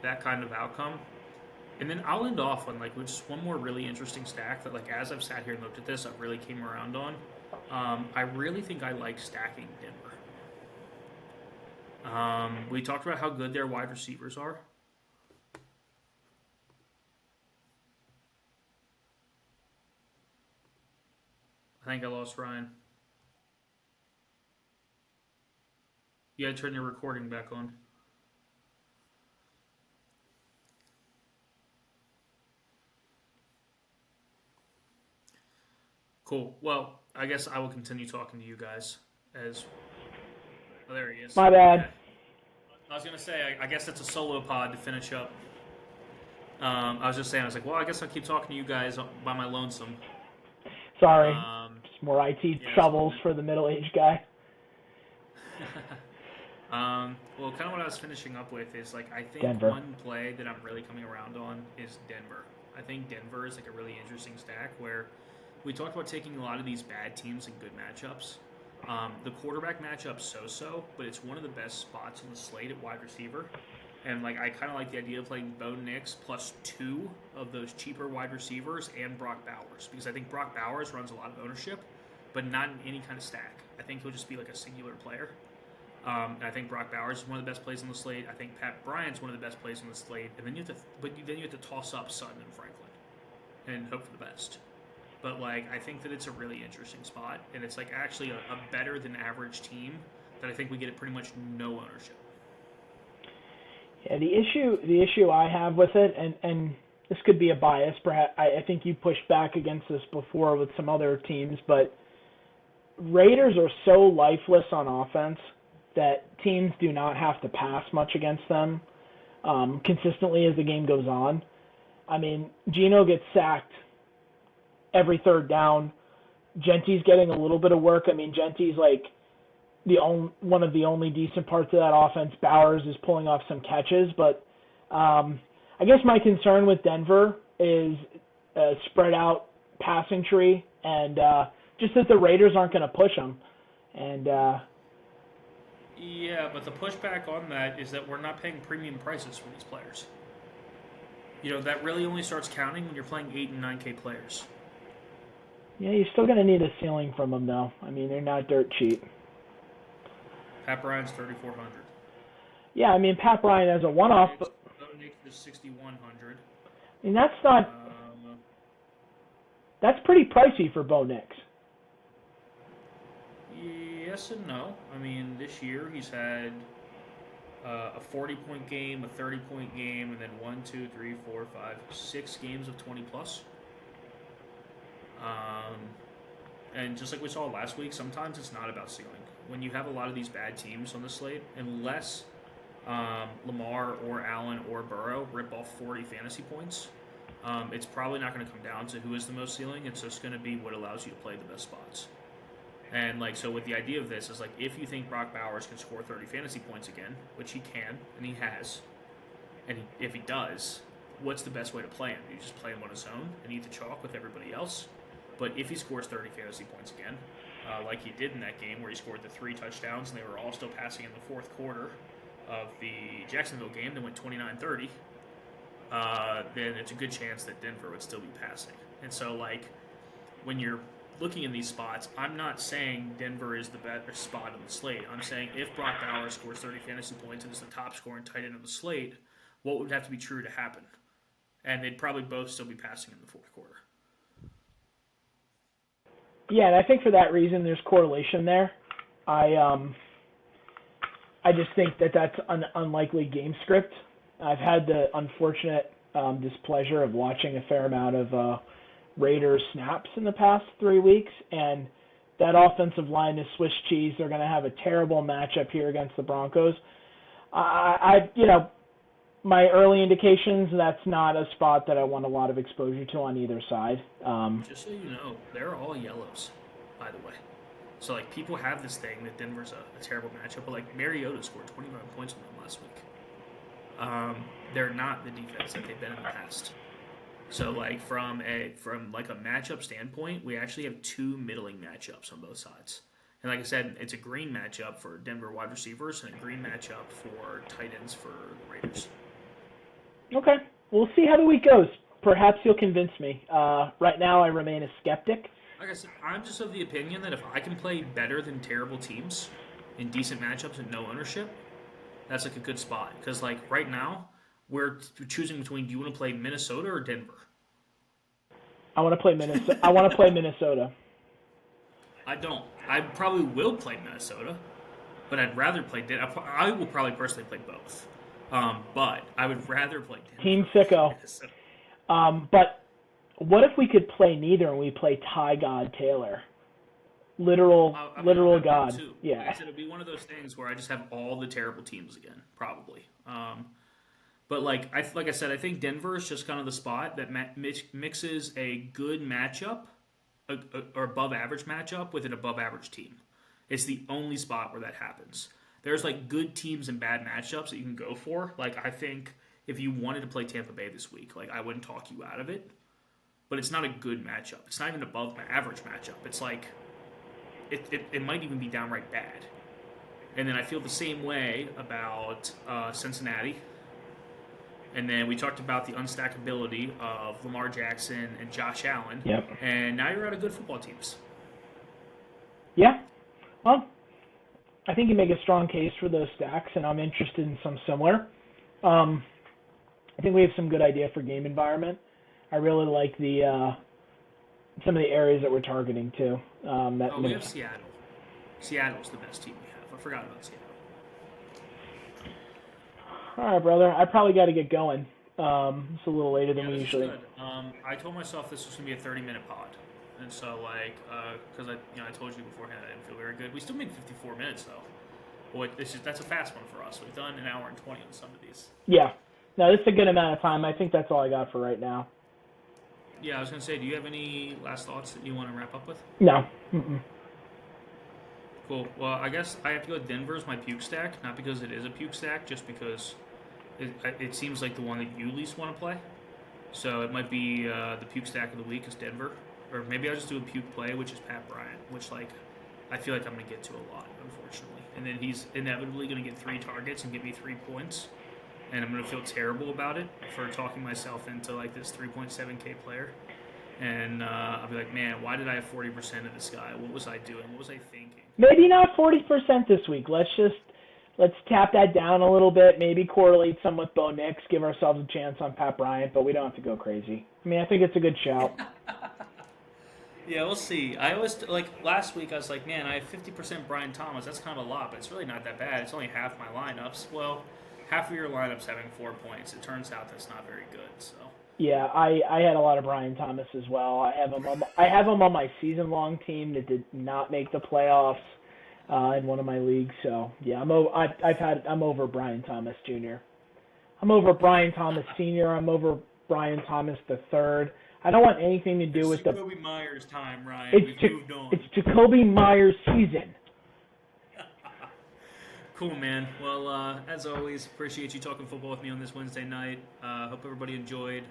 that kind of outcome. And then I'll end off on like with just one more really interesting stack that like as I've sat here and looked at this, I've really came around on. I really think I like stacking Denver. We talked about how good their wide receivers are. I think I lost Ryan. You gotta turn your recording back on. Cool. Well, I guess I will continue talking to you guys as... Oh, there he is. My bad. Okay. I was going to say, I guess that's a solo pod to finish up. I was just saying, I was like, well, I guess I'll keep talking to you guys by my lonesome. Sorry. Just more IT troubles for the middle-aged guy. Well, kind of what I was finishing up with is, like, I think Denver. One play that I'm really coming around on is Denver. I think Denver is, like, a really interesting stack where we talked about taking a lot of these bad teams and good matchups. The quarterback matchup so-so, but it's one of the best spots on the slate at wide receiver. And like I kind of like the idea of playing Bo Nix plus 2 of those cheaper wide receivers and Brock Bowers, because I think Brock Bowers runs a lot of ownership, but not in any kind of stack. I think he'll just be like a singular player. And I think Brock Bowers is one of the best plays on the slate. I think Pat Bryant's one of the best plays on the slate. And then you have to toss up Sutton and Franklin and hope for the best. But like I think that it's a really interesting spot, and it's like actually a better than average team that I think we get at pretty much no ownership. Yeah, the issue I have with it, and this could be a bias, perhaps. I think you pushed back against this before with some other teams, but Raiders are so lifeless on offense that teams do not have to pass much against them consistently as the game goes on. I mean, Geno gets sacked every third down. Gentry's getting a little bit of work. I mean, Gentry's like one of the only decent parts of that offense. Bowers is pulling off some catches, but I guess my concern with Denver is a spread out passing tree, and just that the Raiders aren't going to push them. And yeah, but the pushback on that is that we're not paying premium prices for these players. That really only starts counting when you're playing 8 and 9K players. Yeah, you're still going to need a ceiling from them, though. I mean, they're not dirt cheap. Pat Bryant's 3,400. Yeah, I mean, Pat Bryant as a one-off. But Nix is 6,100. I mean, that's not. That's pretty pricey for Bo Nix. Yes and no. I mean, this year he's had a 40-point game, a 30-point game, and then 1, 2, 3, 4, 5, 6 games of 20+. And just like we saw last week, sometimes it's not about ceiling. When you have a lot of these bad teams on the slate, unless Lamar or Allen or Burrow rip off 40 fantasy points, it's probably not going to come down to who is the most ceiling. It's just going to be what allows you to play the best spots. And so with the idea of this is if you think Brock Bowers can score 30 fantasy points again, which he can and he has, and if he does, what's the best way to play him? You just play him on his own and eat the chalk with everybody else. But if he scores 30 fantasy points again, like he did in that game where he scored the 3 touchdowns and they were all still passing in the fourth quarter of the Jacksonville game that went 29-30, then it's a good chance that Denver would still be passing. And so, when you're looking in these spots, I'm not saying Denver is the better spot on the slate. I'm saying if Brock Bowers scores 30 fantasy points and is the top scoring tight end on the slate, what would have to be true to happen? And they'd probably both still be passing in the fourth quarter. Yeah, and I think for that reason, there's correlation there. I just think that that's an unlikely game script. I've had the unfortunate displeasure of watching a fair amount of Raiders snaps in the past 3 weeks, and that offensive line is Swiss cheese. They're going to have a terrible matchup here against the Broncos. My early indications, that's not a spot that I want a lot of exposure to on either side. Just so you know, they're all yellows, by the way. So, people have this thing that Denver's a terrible matchup, but, Mariota scored 29 points on them last week. They're not the defense that they've been in the past. So, from a matchup standpoint, we actually have 2 middling matchups on both sides. And like I said, it's a green matchup for Denver wide receivers and a green matchup for tight ends for the Raiders. Okay. We'll see how the week goes. Perhaps you'll convince me. Right now, I remain a skeptic. Like I said, I'm just of the opinion that if I can play better than terrible teams in decent matchups and no ownership, that's a good spot. Because right now, we're choosing between, do you want to play Minnesota or Denver? I want to play Minnesota. I want to play Minnesota. I don't. I probably will play Minnesota, but I'd rather play Denver. I will probably personally play both. But I would rather play Denver. Team sicko. But what if we could play neither and we play Ty God Taylor? Literal God. Yeah. It'll be one of those things where I just have all the terrible teams again, probably. But like I said, I think Denver is just kind of the spot that mixes a good matchup, or above average matchup, with an above average team. It's the only spot where that happens. There's good teams and bad matchups that you can go for. I think if you wanted to play Tampa Bay this week, I wouldn't talk you out of it. But it's not a good matchup. It's not even above average matchup. It's it might even be downright bad. And then I feel the same way about Cincinnati. And then we talked about the unstackability of Lamar Jackson and Josh Allen. Yep. And now you're out of good football teams. Yeah. Well, I think you make a strong case for those stacks, and I'm interested in some similar. I think we have some good idea for game environment. I really like the some of the areas that we're targeting too. We have Seattle. Seattle's the best team we have. I forgot about Seattle. All right, brother. I probably got to get going. It's a little later than we usually. Good. I told myself this was gonna be a 30-minute pod, and so because I told you beforehand I didn't feel very good. We still made 54 minutes though. Boy, that's a fast one for us. We've done an hour and 20 on some of these. Yeah. No, this is a good amount of time. I think that's all I got for right now. Yeah, I was gonna say, do you have any last thoughts that you want to wrap up with? No. Mm-mm. Cool. Well, I guess I have to go Denver as my puke stack, not because it is a puke stack, just because it seems like the one that you least want to play. So it might be the puke stack of the week is Denver, or maybe I'll just do a puke play, which is Pat Bryant, which like I feel like I'm gonna get to a lot, unfortunately. And then he's inevitably gonna get 3 targets and give me 3 points, and I'm gonna feel terrible about it for talking myself into like this 3.7K player. And I'll be like, man, why did I have 40% of this guy? What was I doing? What was I thinking? Maybe not 40% this week. Let's tap that down a little bit. Maybe correlate some with Bo Nix. Give ourselves a chance on Pat Bryant, but we don't have to go crazy. I mean, I think it's a good shout. Yeah, we'll see. I always like last week. I was like, man, I have 50% Brian Thomas. That's kind of a lot, but it's really not that bad. It's only half my lineups. Well, half of your lineups having 4 points. It turns out that's not very good. So. Yeah, I had a lot of Brian Thomas as well. I have him on my season-long team that did not make the playoffs in one of my leagues. So yeah, I'm over Brian Thomas Jr. I'm over Brian Thomas Sr. I'm over Brian Thomas the third. I don't want anything to do with the Jacoby Myers time, Ryan. We've moved on. It's Jacoby Myers season. Cool, man. Well, as always, appreciate you talking football with me on this Wednesday night. Hope everybody enjoyed.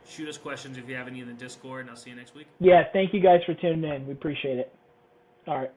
Shoot us questions if you have any in the Discord, and I'll see you next week. Yeah, thank you guys for tuning in. We appreciate it. All right.